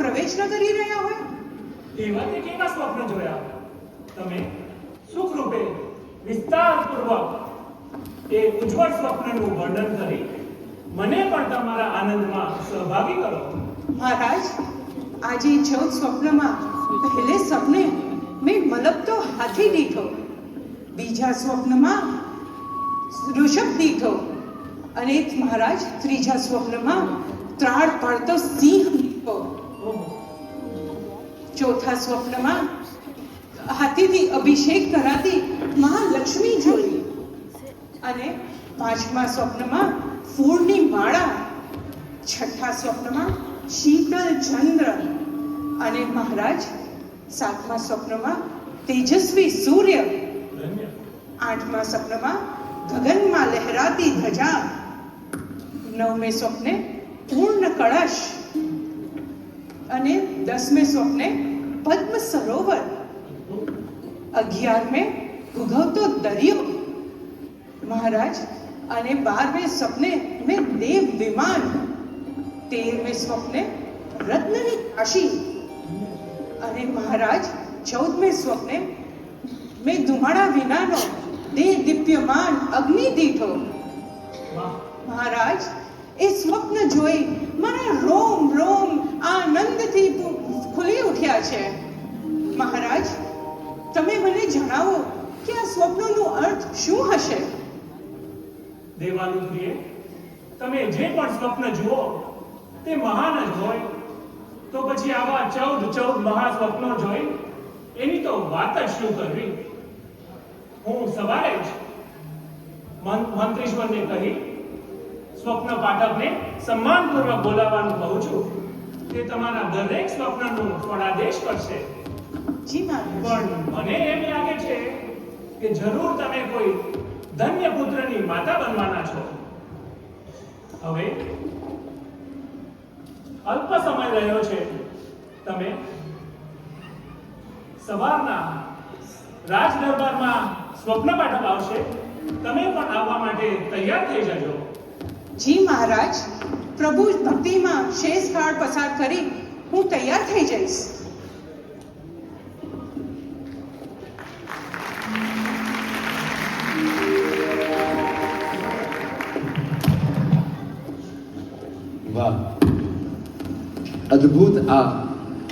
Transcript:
પ્રવેશ ન કરી રહ્યા હોય? એવા તે કેવા સ્વપ્ન જોયા તમે? સુખરૂપે વિસ્તારપૂર્વક એ ઉજ્જવળ સ્વપ્નનું વર્ણન કરી મને પણ તમારા આનંદમાં સહભાગી કરો. મહારાજ, આજે 14 સ્વપ્નમાં પહેલે સપને મેં મલકતો હાથી દીઠો, બીજા સ્વપ્નમાં ઋષભ દીઠો અને મહારાજ ત્રીજા સ્વપ્નમાં ત્રાળ પાડતો સિંહ દીઠો. ચોથા સ્વપ્નમાં હાથીથી અભિષેક કરાતી મહાલક્ષ્મી જોઈ અને પાંચમા સ્વપ્નમાં ફૂલની માળા, છઠ્ઠા સ્વપ્નમાં શીતળ ચંદ્ર અને મહારાજ સાતમા સ્વપ્નમાં તેજસ્વી સૂર્ય, આઠમા સ્વપ્નમાં ગગનમાં લહેરાતી ધજા, નવમે સ્વપ્ને પૂર્ણ કળશ અને 10મે સ્વપ્ને પદ્મ સરોવર, 11મે ઉગવતો દરિયો મહારાજ અને 12મે સ્વપ્ને મેં દેવ વિમાન, 13મે સ્વપ્ને રત્નની કાશી અને મહારાજ 14મે સ્વપ્ને મેં ધુમાડા વિનાનો દેહ દીપ્યમાન અગ્નિ દીઠો. મહારાજ, એ સ્વપ્ન જોઈ મારા રોમ રોમ આનંદથી ખુલી ઉઠ્યા છે. મહારાજ, તમે મને જણાવો કે આ સ્વપ્નનો અર્થ શું હશે? દેવાલુપ્રિય, તમે જે પણ સ્વપ્ન જુઓ તે મહાન જ હોય, તો પછી આવા 14 મહા સ્વપ્નો જોઈ એની તો વાત જ શું કરવી. હું સવારે જ મંત્રીશ્વરને કહી સ્વપ્ન પાઠકને સન્માનપૂર્વક બોલાવવાનું કહું છું. તે તમારા દરેક સ્વપ્નનું ફળાદેશ કરશે. જી મહારાજ. પણ મને એમ લાગે છે કે જરૂર તમે કોઈ ધન્ય પુત્રની માતા બનવાના છો. હવે અલ્પ સમય રહ્યો છે. તમે સવારના રાજ દરબારમાં સ્વપ્ન પાઠક આવશે. તમે પણ આવવા માટે તૈયાર થઈ જજો. જી મહારાજ, પ્રભુ ભક્તિમાં શેષ કાળ પસાર કરી હું તૈયાર થઈ જઈશ. વાહ, અદ્ભુત આ